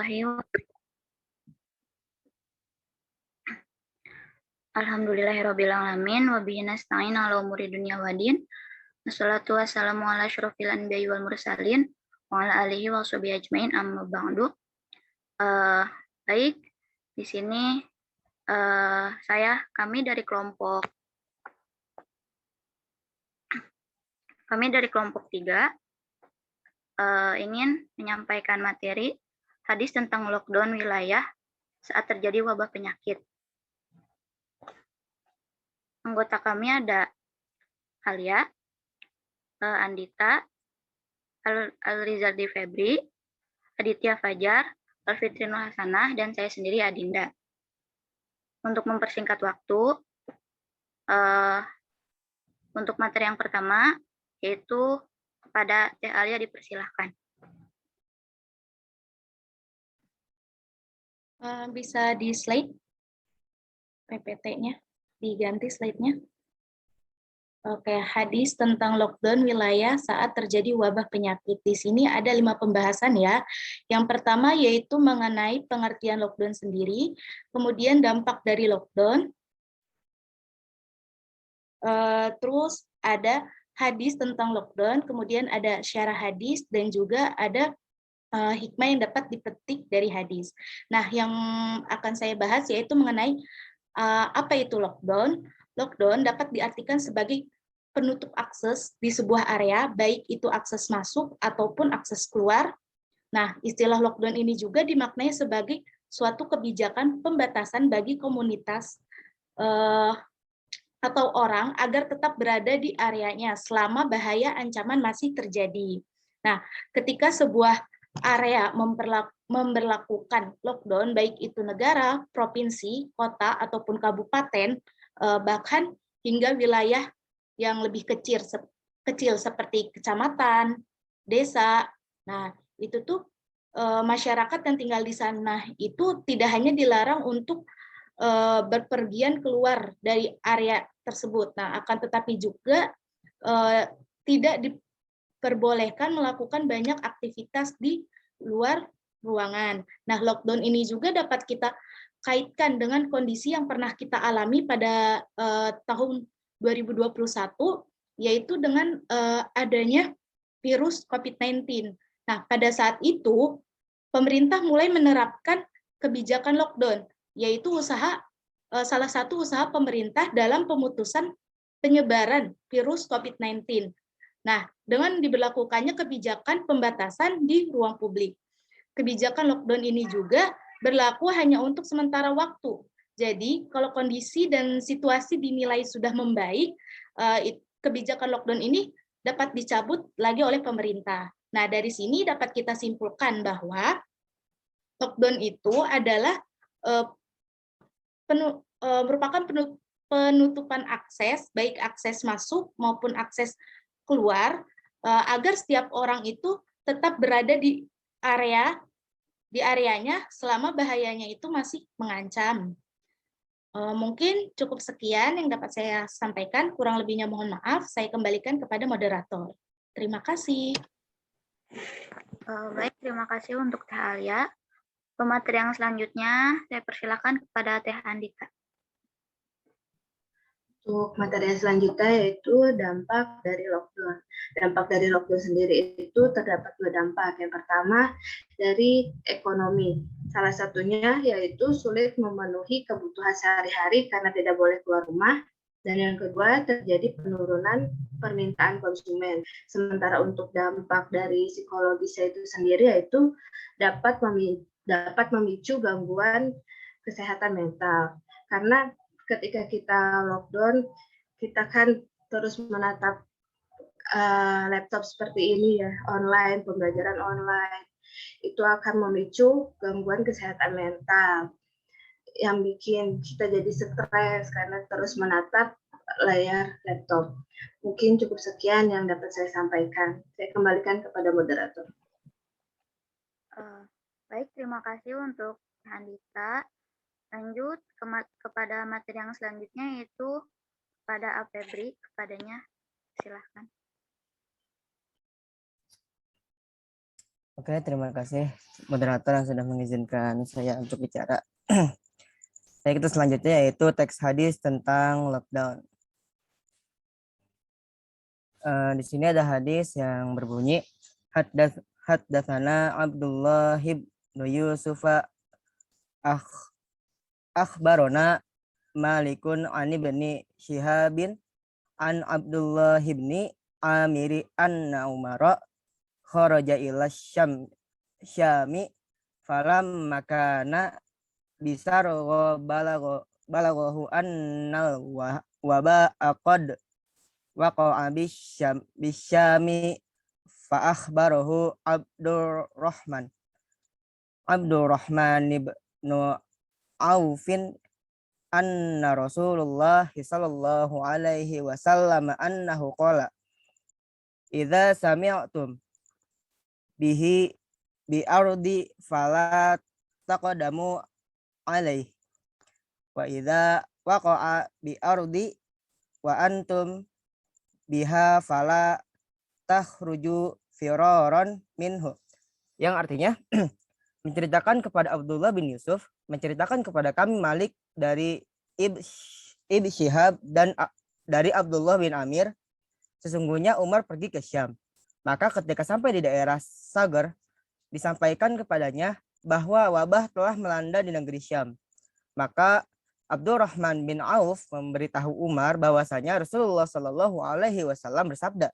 Bismillahirrahmanirrahim. Alhamdulillahirrabbilalamin. Wabihi nasta'in ala umuri dunya wadin. Wassalatu wassalamu ala asyrofil anbiya'i wal mursalin. Wa ala alihi wa sahbihi ajmain amma ba'du. Baik, di sini kami dari kelompok 3 ingin menyampaikan materi hadis tentang lockdown wilayah saat terjadi wabah penyakit. Anggota kami ada Alia, Andita, Al-Rizaldi Febri, Aditya Fajar, Alfitri Nur Hasanah, dan saya sendiri Adinda. Untuk mempersingkat waktu, untuk materi yang pertama, yaitu kepada Teh Alia dipersilahkan. Bisa di slide PPT-nya, diganti slide-nya. Oke, hadis tentang lockdown wilayah saat terjadi wabah penyakit. Di sini ada 5 pembahasan ya. Yang pertama yaitu mengenai pengertian lockdown sendiri, kemudian dampak dari lockdown, terus ada hadis tentang lockdown, kemudian ada syarah hadis, dan juga ada hikmah yang dapat dipetik dari hadis. Nah, yang akan saya bahas yaitu mengenai apa itu lockdown. Lockdown dapat diartikan sebagai penutup akses di sebuah area, baik itu akses masuk ataupun akses keluar. Nah, istilah lockdown ini juga dimaknai sebagai suatu kebijakan pembatasan bagi komunitas atau orang agar tetap berada di areanya selama bahaya ancaman masih terjadi. Nah, ketika sebuah area memberlakukan lockdown, baik itu negara, provinsi, kota, ataupun kabupaten, bahkan hingga wilayah yang lebih kecil seperti kecamatan, desa. Nah, itu tuh masyarakat yang tinggal di sana itu tidak hanya dilarang untuk berpergian keluar dari area tersebut. Nah, akan tetapi juga tidak diperbolehkan melakukan banyak aktivitas di luar ruangan. Nah, lockdown ini juga dapat kita kaitkan dengan kondisi yang pernah kita alami pada tahun 2021, yaitu dengan adanya virus COVID-19. Nah, pada saat itu, pemerintah mulai menerapkan kebijakan lockdown, yaitu salah satu usaha pemerintah dalam pemutusan penyebaran virus COVID-19. Nah, dengan diberlakukannya kebijakan pembatasan di ruang publik. Kebijakan lockdown ini juga berlaku hanya untuk sementara waktu. Jadi, kalau kondisi dan situasi dinilai sudah membaik, kebijakan lockdown ini dapat dicabut lagi oleh pemerintah. Nah, dari sini dapat kita simpulkan bahwa lockdown itu adalah merupakan penutupan akses, baik akses masuk maupun akses keluar, agar setiap orang itu tetap berada di areanya selama bahayanya itu masih mengancam. Mungkin cukup sekian yang dapat saya sampaikan, kurang lebihnya mohon maaf, saya kembalikan kepada moderator. Terima kasih. Baik, terima kasih untuk Teh Alia. Pemateri yang selanjutnya, saya persilakan kepada Teh Andita. Untuk materi yang selanjutnya yaitu dampak dari lockdown. Dampak dari lockdown sendiri itu terdapat 2 dampak. Yang pertama dari ekonomi. Salah satunya yaitu sulit memenuhi kebutuhan sehari-hari karena tidak boleh keluar rumah. Dan yang kedua terjadi penurunan permintaan konsumen. Sementara untuk dampak dari psikologisnya itu sendiri yaitu dapat memicu gangguan kesehatan mental. Karena ketika kita lockdown, kita kan terus menatap laptop seperti ini ya, online, pembelajaran online. Itu akan memicu gangguan kesehatan mental yang bikin kita jadi stres karena terus menatap layar laptop. Mungkin cukup sekian yang dapat saya sampaikan. Saya kembalikan kepada moderator. Baik, terima kasih untuk Andita. Lanjut kepada materi yang selanjutnya, yaitu kepada Febri. Kepadanya, silahkan. Oke, terima kasih moderator yang sudah mengizinkan saya untuk bicara. Baik, itu selanjutnya yaitu teks hadis tentang lockdown. Di sini ada hadis yang berbunyi Haddatsana Abdullah bin Yusuf akhbarona Malikun an ibni Syihabin an Abdullah bin Amiri anna Umara kharaja ila Syami falam makana bisar wa balaghahu annal waba aqad waqa'a bisyami fa akhbarahu Abdurrahman ibn Aufin anna Rasulullah sallallahu alaihi wasallam annahu qala idza sami'tum bihi bi ardi fala taqadamu alaih wa idza waqa'a bi ardi wa antum biha fala takhruju firaran minhu, yang artinya menceritakan kepada Abdullah bin Yusuf, menceritakan kepada kami Malik dari Ibn Syihab dan dari Abdullah bin Amir, sesungguhnya Umar pergi ke Syam. Maka ketika sampai di daerah Sagar, disampaikan kepadanya bahwa wabah telah melanda di negeri Syam. Maka Abdurrahman bin Auf memberitahu Umar bahwasanya Rasulullah Shallallahu Alaihi Wasallam bersabda,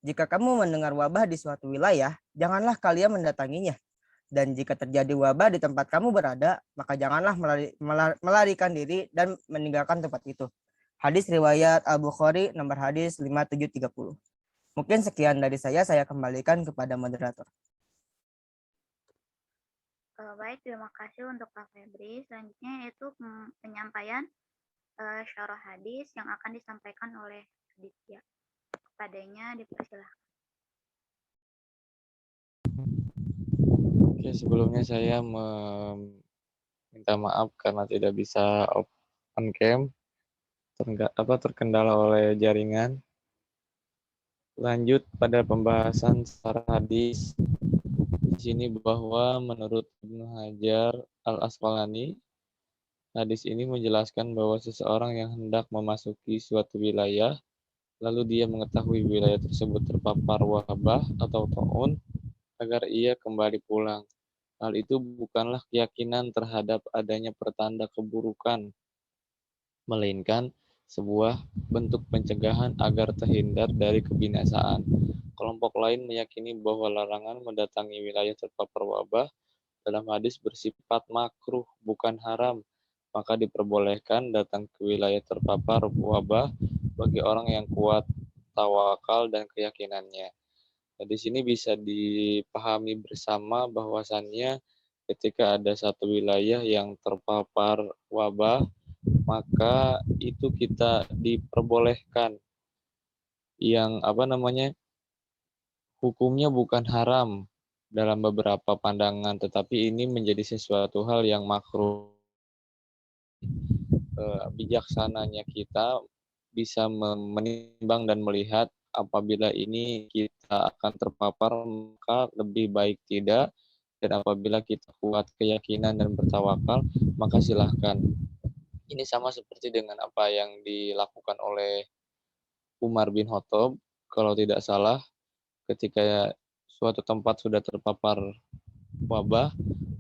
jika kamu mendengar wabah di suatu wilayah, janganlah kalian mendatanginya. Dan jika terjadi wabah di tempat kamu berada, maka janganlah melarikan diri dan meninggalkan tempat itu. Hadis riwayat Al-Bukhari nomor hadis 5730. Mungkin sekian dari saya kembalikan kepada moderator. Baik, terima kasih untuk Kak Febri. Selanjutnya yaitu penyampaian syarah hadis yang akan disampaikan oleh Aditya. Kepadanya dipersilahkan. Oke, sebelumnya saya meminta maaf karena tidak bisa on cam, terkendala oleh jaringan. Lanjut pada pembahasan syarah hadis. Di sini bahwa menurut Ibnu Hajar Al-Asqalani, hadis ini menjelaskan bahwa seseorang yang hendak memasuki suatu wilayah, lalu dia mengetahui wilayah tersebut terpapar wabah atau taun, agar ia kembali pulang. Hal itu bukanlah keyakinan terhadap adanya pertanda keburukan, melainkan sebuah bentuk pencegahan agar terhindar dari kebinasaan. Kelompok lain meyakini bahwa larangan mendatangi wilayah terpapar wabah dalam hadis bersifat makruh, bukan haram. Maka diperbolehkan datang ke wilayah terpapar wabah bagi orang yang kuat tawakal dan keyakinannya. Nah, di sini bisa dipahami bersama bahwasannya ketika ada satu wilayah yang terpapar wabah, maka itu kita diperbolehkan yang hukumnya bukan haram dalam beberapa pandangan, tetapi ini menjadi sesuatu hal yang makruh. Bijaksananya kita bisa menimbang dan melihat apabila ini kita akan terpapar, maka lebih baik tidak. Dan apabila kita kuat keyakinan dan bertawakal, maka silahkan. Ini sama seperti dengan apa yang dilakukan oleh Umar bin Khattab, kalau tidak salah, ketika suatu tempat sudah terpapar wabah,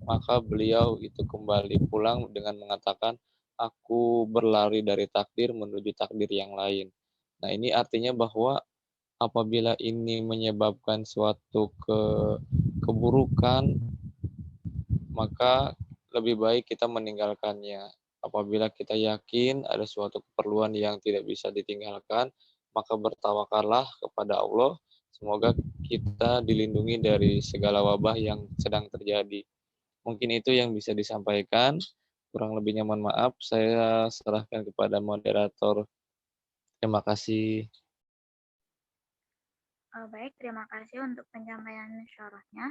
maka beliau itu kembali pulang dengan mengatakan, aku berlari dari takdir menuju takdir yang lain. Nah, ini artinya bahwa apabila ini menyebabkan suatu keburukan, maka lebih baik kita meninggalkannya. Apabila kita yakin ada suatu keperluan yang tidak bisa ditinggalkan, maka bertawakallah kepada Allah. Semoga kita dilindungi dari segala wabah yang sedang terjadi. Mungkin itu yang bisa disampaikan. Kurang lebihnya mohon maaf. Saya serahkan kepada moderator. Terima kasih. Baik, terima kasih untuk penyampaian syarahnya.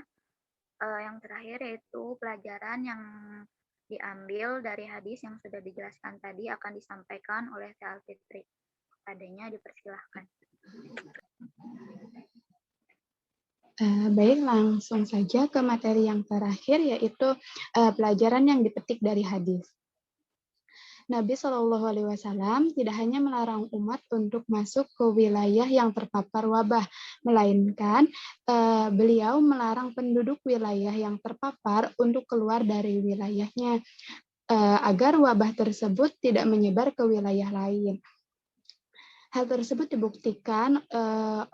Yang terakhir yaitu pelajaran yang diambil dari hadis yang sudah dijelaskan tadi akan disampaikan oleh Teh Alfitri. Kepadanya dipersilahkan. Baik, langsung saja ke materi yang terakhir, yaitu pelajaran yang dipetik dari hadis. Nabi Shallallahu Alaihi Wasallam tidak hanya melarang umat untuk masuk ke wilayah yang terpapar wabah, melainkan beliau melarang penduduk wilayah yang terpapar untuk keluar dari wilayahnya agar wabah tersebut tidak menyebar ke wilayah lain. Hal tersebut dibuktikan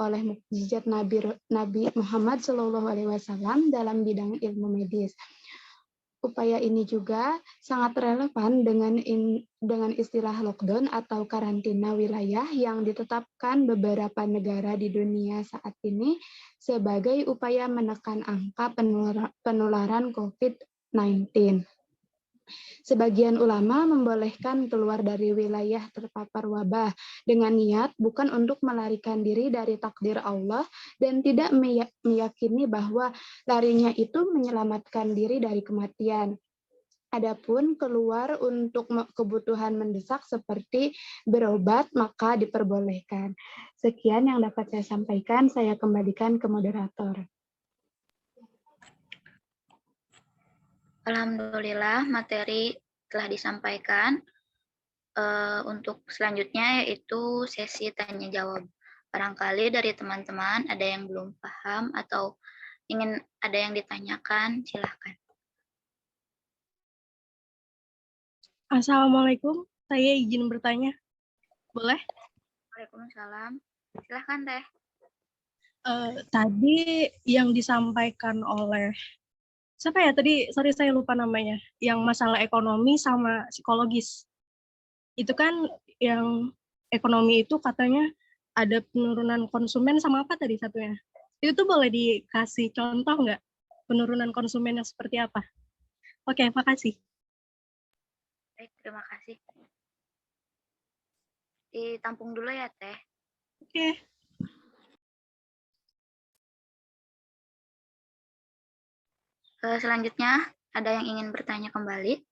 oleh mukjizat Nabi Muhammad SAW dalam bidang ilmu medis. Upaya ini juga sangat relevan dengan istilah lockdown atau karantina wilayah yang ditetapkan beberapa negara di dunia saat ini sebagai upaya menekan angka penularan COVID-19. Sebagian ulama membolehkan keluar dari wilayah terpapar wabah dengan niat bukan untuk melarikan diri dari takdir Allah dan tidak meyakini bahwa larinya itu menyelamatkan diri dari kematian. Adapun keluar untuk kebutuhan mendesak seperti berobat, maka diperbolehkan. Sekian yang dapat saya sampaikan, saya kembalikan ke moderator. Alhamdulillah, materi telah disampaikan. Untuk selanjutnya yaitu sesi tanya jawab. Barangkali dari teman-teman ada yang belum paham atau ingin ada yang ditanyakan, silahkan. Assalamualaikum, saya izin bertanya. Boleh? Waalaikumsalam. Silahkan, Teh. Tadi yang disampaikan oleh siapa ya tadi? Sorry, saya lupa namanya. Yang masalah ekonomi sama psikologis. Itu kan yang ekonomi itu katanya ada penurunan konsumen sama apa tadi satunya? Itu tuh boleh dikasih contoh nggak? Penurunan konsumen yang seperti apa? Oke, makasih. Baik, terima kasih. Ditampung dulu ya, Teh. Oke. Selanjutnya, ada yang ingin bertanya kembali?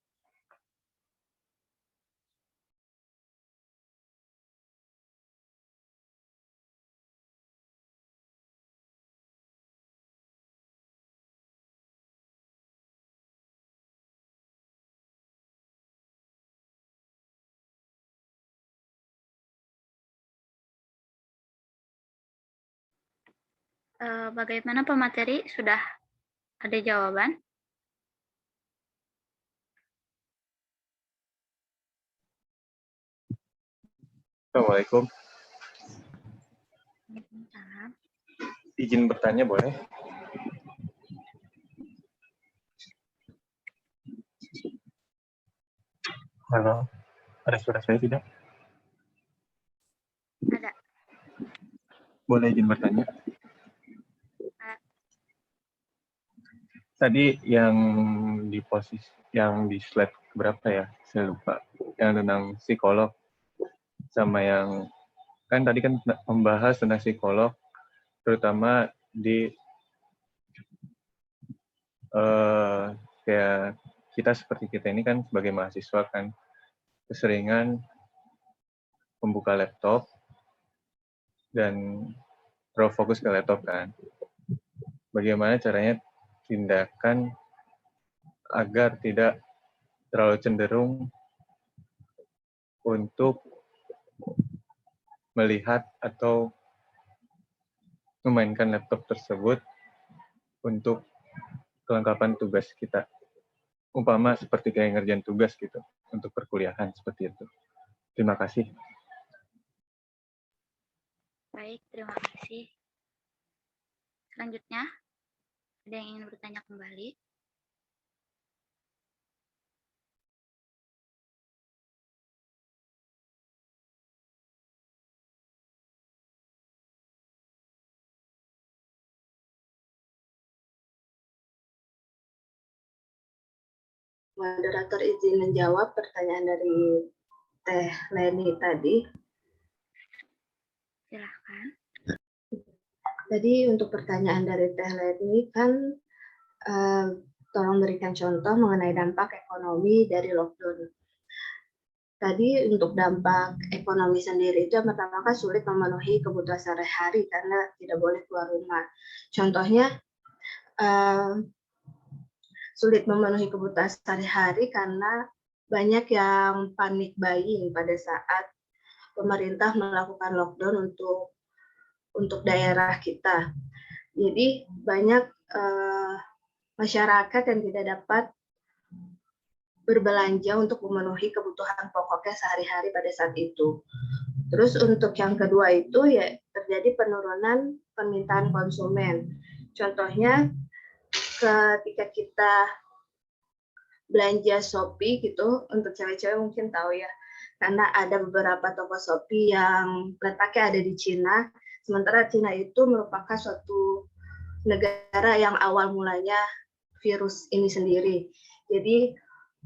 Bagaimana pemateri? Sudah ada jawaban? Assalamualaikum. Waalaikumsalam. Izin bertanya boleh? Halo, ada suara saya tidak? Ada. Boleh izin bertanya? Tadi yang di slide berapa ya? Saya lupa. Yang tentang psikolog sama yang kan tadi kan membahas tentang psikolog, terutama di kayak kita seperti kita ini kan sebagai mahasiswa kan keseringan membuka laptop dan terlalu fokus ke laptop kan. Bagaimana caranya tindakan agar tidak terlalu cenderung untuk melihat atau memainkan laptop tersebut untuk kelengkapan tugas kita. Umpama seperti kayak ngerjain tugas gitu, untuk perkuliahan seperti itu. Terima kasih. Baik, terima kasih. Selanjutnya, ada yang ingin bertanya kembali? Moderator izin menjawab pertanyaan dari Teh Leni tadi. Silahkan. Tadi untuk pertanyaan dari Teh Leni kan tolong berikan contoh mengenai dampak ekonomi dari lockdown. tadi untuk dampak ekonomi sendiri itu yang pertama kan sulit memenuhi kebutuhan sehari-hari karena tidak boleh keluar rumah. Contohnya sulit memenuhi kebutuhan sehari-hari karena banyak yang panik buying pada saat pemerintah melakukan lockdown untuk daerah kita. Jadi banyak masyarakat yang tidak dapat berbelanja untuk memenuhi kebutuhan pokoknya sehari-hari pada saat itu. Terus untuk yang kedua itu ya terjadi penurunan permintaan konsumen. Contohnya ketika kita belanja Shopee gitu, untuk cewek-cewek mungkin tahu ya, karena ada beberapa toko Shopee yang letaknya ada di Cina, sementara Cina itu merupakan suatu negara yang awal mulanya virus ini sendiri. Jadi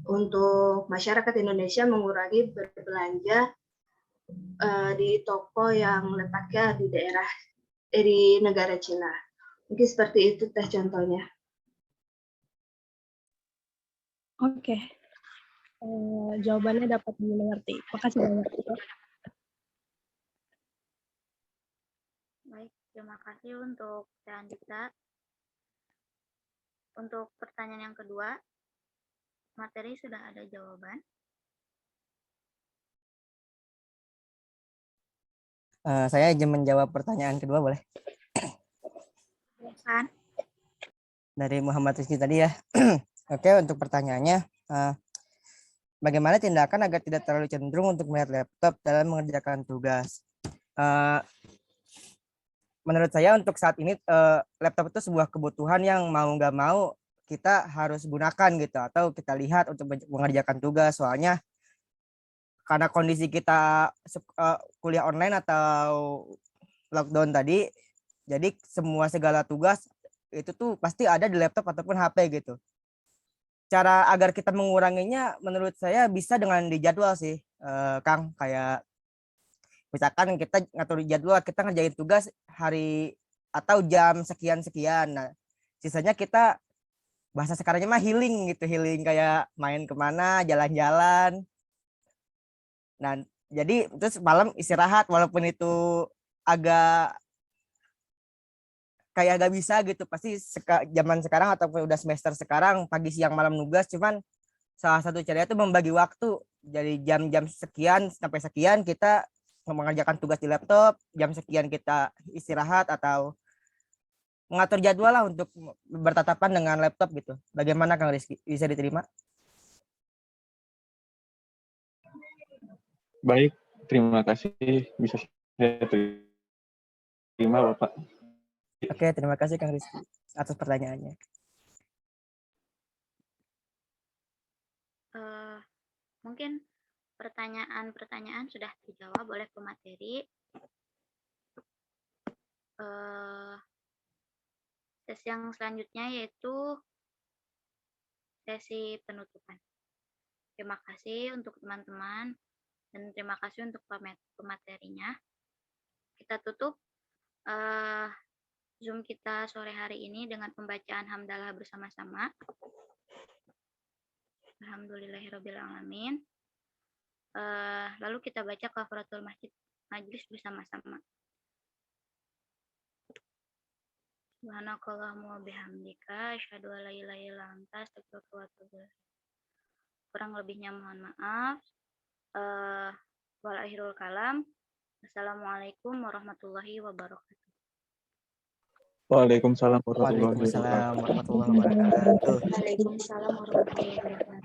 untuk masyarakat Indonesia mengurangi berbelanja di toko yang letaknya di di negara Cina. Mungkin seperti itu teh contohnya. Oke. Jawabannya dapat dimengerti. Makasih banyak. Baik, terima kasih untuk Anjita. Untuk pertanyaan yang kedua, materi sudah ada jawaban. Saya izin menjawab pertanyaan kedua, boleh? Silakan. Dari Muhammad Rizky tadi ya. Oke, untuk pertanyaannya, bagaimana tindakan agar tidak terlalu cenderung untuk melihat laptop dalam mengerjakan tugas? Menurut saya untuk saat ini laptop itu sebuah kebutuhan yang mau nggak mau kita harus gunakan gitu, atau kita lihat untuk mengerjakan tugas. Soalnya karena kondisi kita kuliah online atau lockdown tadi, jadi segala tugas itu tuh pasti ada di laptop ataupun HP gitu. Cara agar kita menguranginya menurut saya bisa dengan dijadwal sih, Kang. Kayak misalkan kita ngatur jadwal, kita ngerjain tugas hari atau jam sekian-sekian. Nah, sisanya kita bahasa sekarangnya mah healing gitu, healing kayak main kemana, jalan-jalan. Nah, jadi terus malam istirahat, walaupun itu agak kayak gak bisa gitu, pasti zaman sekarang ataupun udah semester sekarang pagi siang malam nugas, cuman salah satu caranya itu membagi waktu. Jadi jam-jam sekian sampai sekian kita mengerjakan tugas di laptop, jam sekian kita istirahat atau mengatur jadwal lah untuk bertatapan dengan laptop gitu. Bagaimana Kang Rizky? Bisa diterima? Baik, terima kasih. Bisa saya terima, Bapak. Oke, terima kasih Kang Rizky atas pertanyaannya. Mungkin pertanyaan-pertanyaan sudah dijawab oleh pemateri. Sesi yang selanjutnya yaitu sesi penutupan. Terima kasih untuk teman-teman dan terima kasih untuk pematerinya. Kita tutup Zoom kita sore hari ini dengan pembacaan hamdalah bersama-sama. Alhamdulillahirrabbilalamin. Lalu kita baca kafaratul majlis bersama-sama. Subhanakallahumma wa bihamdika asyhadu an la ilaha illa anta astaghfiruka wa atubu ilaik. Kurang lebihnya mohon maaf. Wal akhirul kalam. Assalamualaikum warahmatullahi wabarakatuh. Waalaikumsalam warahmatullahi Waalaikumsalam wabarakatuh. warahmatullahi wabarakatuh. Waalaikumsalam warahmatullahi wabarakatuh.